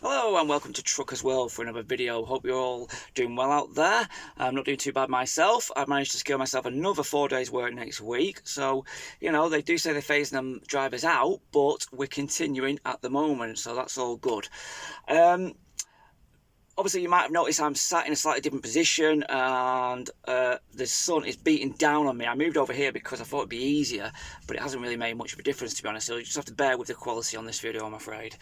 Hello and welcome to Truckers World for another video. Hope you're all doing well out there. I'm not doing too bad myself. I've managed to secure myself another 4 days work next week. So, you know, they do say they're phasing them drivers out, but we're continuing at the moment. So that's all good. Obviously, you might have noticed I'm sat in a slightly different position and the sun is beating down on me. I moved over here because I thought it'd be easier, but it hasn't really made much of a difference, to be honest. So you just have to bear with the quality on this video, I'm afraid.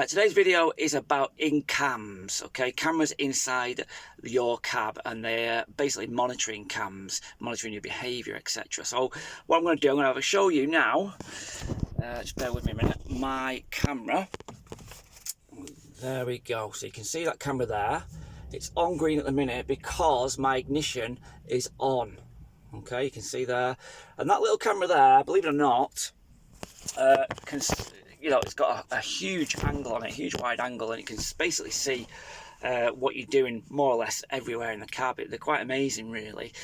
Today's video is about in-cams, okay? Cameras inside your cab, and they're basically monitoring cams, monitoring your behaviour, etc. So what I'm going to do, I'm going to show you now, just bear with me a minute, my camera. There we go. So you can see that camera there. It's on green at the minute because my ignition is on. Okay, you can see there. And that little camera there, believe it or not, it's got a huge angle on it, a huge wide angle, and you can basically see what you're doing more or less everywhere in the cab. They're quite amazing, really.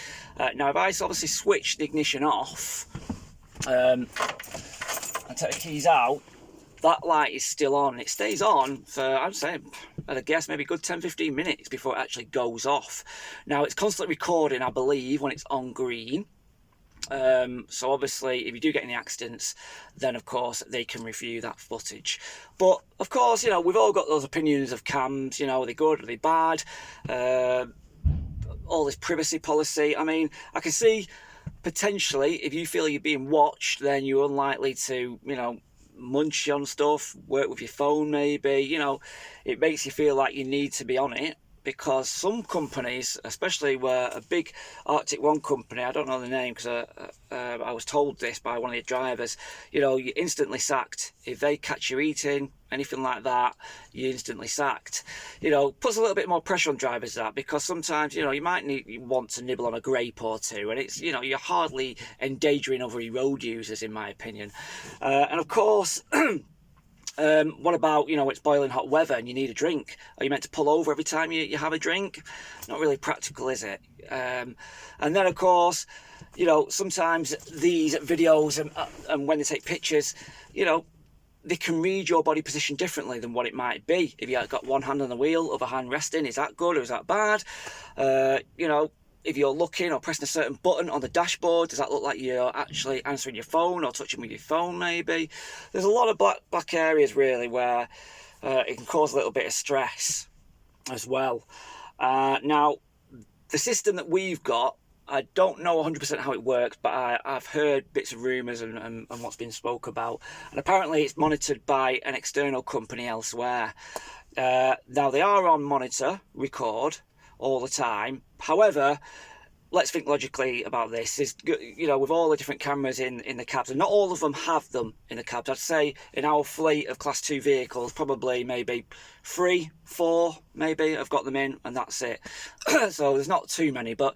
Now, if I obviously switch the ignition off and take the keys out, that light is still on. It stays on for, I'd say, I'd guess maybe a good 10-15 minutes before it actually goes off. Now, it's constantly recording, I believe, when it's on green. So obviously, if you do get any accidents, then of course they can review that footage. But of course, you know, we've all got those opinions of cams. You know, are they good, are they bad? All this privacy policy. I mean, I can see potentially if you feel you're being watched, then you're unlikely to, you know, munch on stuff, work with your phone maybe. You know, it makes you feel like you need to be on it, because some companies, especially where a big Arctic One company, I don't know the name because I was told this by one of the drivers, you know, you're instantly sacked. If they catch you eating, anything like that, you're instantly sacked. You know, puts a little bit more pressure on drivers, that, because sometimes, you know, you might want to nibble on a grape or two, and it's, you know, you're hardly endangering other road users, in my opinion. And of course, what about, you know, it's boiling hot weather and you need a drink? Are you meant to pull over every time you have a drink? Not really practical, is it? And then, of course, you know, sometimes these videos and when they take pictures, you know, they can read your body position differently than what it might be. If you've got one hand on the wheel, other hand resting, is that good or is that bad? You know, if you're looking or pressing a certain button on the dashboard, does that look like you're actually answering your phone or touching with your phone maybe? There's a lot of black areas really where it can cause a little bit of stress as well. Now, the system that we've got, I don't know 100% how it works, but I've heard bits of rumours and what's been spoke about. And apparently it's monitored by an external company elsewhere. Now, they are on monitor, record, all the time. However, let's think logically about this. Is, you know, with all the different cameras in the cabs, and not all of them have them in the cabs. I'd say in our fleet of class 2 vehicles, probably maybe 3, 4 maybe have got them in, and that's it. So there's not too many, but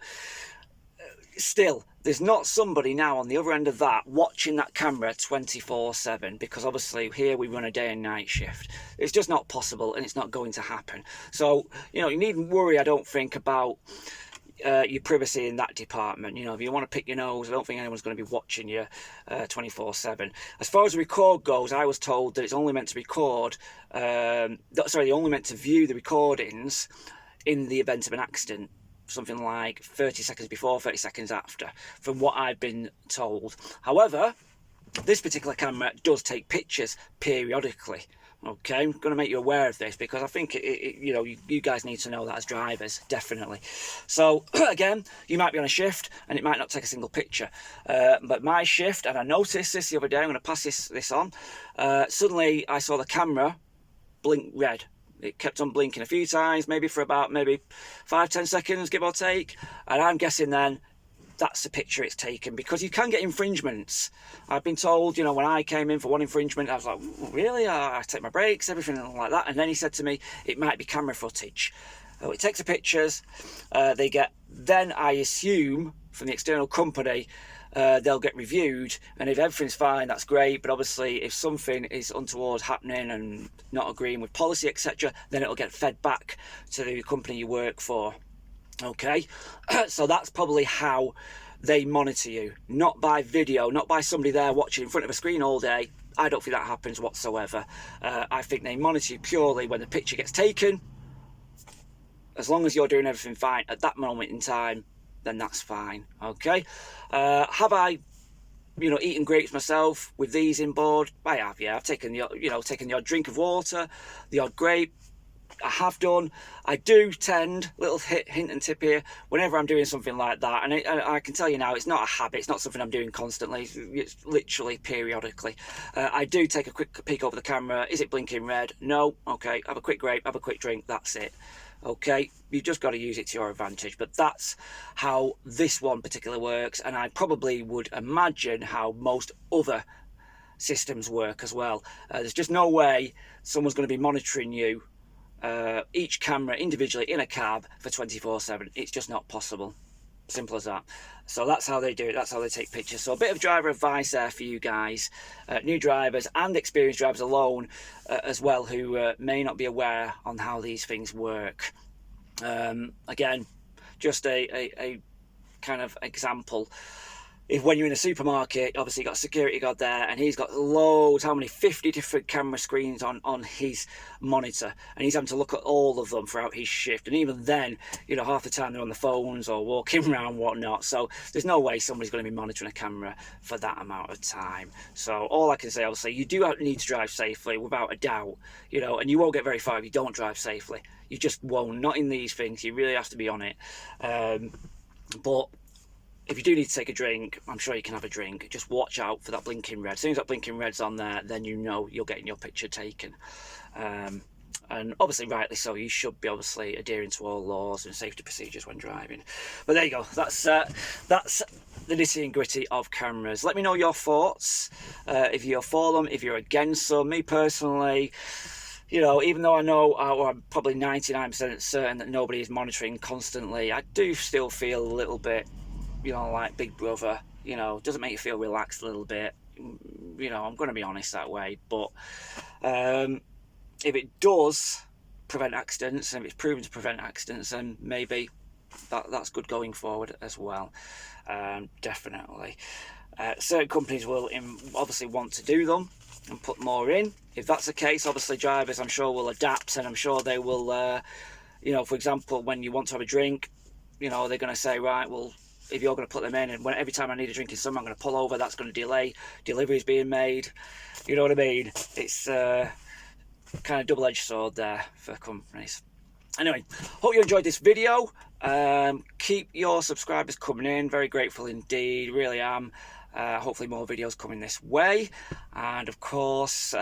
still, there's not somebody now on the other end of that watching that camera 24/7, because obviously here we run a day and night shift. It's just not possible, and it's not going to happen. So, you know, you needn't worry, I don't think, about your privacy in that department. You know, if you want to pick your nose, I don't think anyone's going to be watching you 24/7. As far as the record goes, I was told that it's only meant to record, they're only meant to view the recordings in the event of an accident. Something like 30 seconds before, 30 seconds after, from what I've been told. However, this particular camera does take pictures periodically. Okay, I'm going to make you aware of this because I think you know, you guys need to know that as drivers, definitely. So again, you might be on a shift and it might not take a single picture, but my shift, and I noticed this the other day, I'm going to pass this on. Suddenly I saw the camera blink red. It kept on blinking a few times, maybe for about 5-10 seconds, give or take. And I'm guessing then that's the picture it's taken, because you can get infringements. I've been told, you know, when I came in for one infringement, I was like, really? I take my breaks, everything like that. And then he said to me, it might be camera footage. So it takes the pictures, then I assume from the external company, they'll get reviewed, and if everything's fine, that's great. But obviously if something is untoward happening and not agreeing with policy, etc., then it'll get fed back to the company you work for. Okay, so that's probably how they monitor you, not by video, not by somebody there watching in front of a screen all day. I don't think that happens whatsoever. I think they monitor you purely when the picture gets taken. As long as you're doing everything fine at that moment in time, then that's fine. Okay. Have I, eaten grapes myself with these inboard? I have, yeah. I've taken the odd drink of water, the odd grape. I have done. I do tend, little hint and tip here, whenever I'm doing something like that, and I can tell you now, it's not a habit, it's not something I'm doing constantly, it's literally periodically. I do take a quick peek over the camera. Is it blinking red? No. Okay, have a quick grape, have a quick drink, that's it. Okay, you've just got to use it to your advantage, but that's how this one particularly works, and I probably would imagine how most other systems work as well. There's just no way someone's going to be monitoring you, each camera individually in a cab for 24/7. It's just not possible. Simple as that. So that's how they do it, that's how they take pictures. So a bit of driver advice there for you guys, new drivers and experienced drivers alone as well, who may not be aware on how these things work. Again, just a kind of example. If when you're in a supermarket, obviously you've got a security guard there, and he's got loads, how many, 50 different camera screens on his monitor, and he's having to look at all of them throughout his shift, and even then, half the time they're on the phones or walking around, whatnot. So there's no way somebody's going to be monitoring a camera for that amount of time. So all I can say, obviously, you do need to drive safely, without a doubt, and you won't get very far if you don't drive safely. You just won't, not in these things. You really have to be on it. But if you do need to take a drink, I'm sure you can have a drink. Just watch out for that blinking red. As soon as that blinking red's on there, then you're getting your picture taken. And obviously, rightly so, you should be obviously adhering to all laws and safety procedures when driving. But there you go. That's the nitty and gritty of cameras. Let me know your thoughts. If you're for them, if you're against them. Me personally, even though I know, or I'm probably 99% certain that nobody is monitoring constantly, I do still feel a little bit, like Big Brother, doesn't make you feel relaxed a little bit. I'm going to be honest that way. But if it does prevent accidents, and if it's proven to prevent accidents, then maybe that's good going forward as well. Definitely. Certain companies will obviously want to do them and put more in. If that's the case, obviously drivers, I'm sure, will adapt, and I'm sure they will, for example, when you want to have a drink, they're going to say, right, well, if you're going to put them in, and every time I need a drink in summer, I'm going to pull over, that's going to delay deliveries being made. You know what I mean? It's kind of double-edged sword there for companies. Anyway, hope you enjoyed this video. Keep your subscribers coming in. Very grateful indeed, really am. Hopefully more videos coming this way. And of course,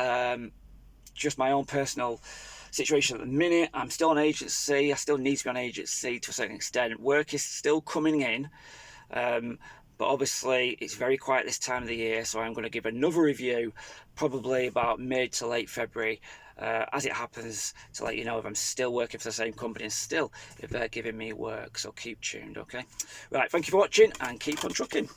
just my own personal situation at the minute. I'm still on agency. I still need to be on agency to a certain extent. Work is still coming in, but obviously it's very quiet this time of the year, so I'm going to give another review probably about mid to late February, as it happens, to let you know if I'm still working for the same company and still if they're giving me work. So keep tuned. Okay, right, thank you for watching and keep on trucking.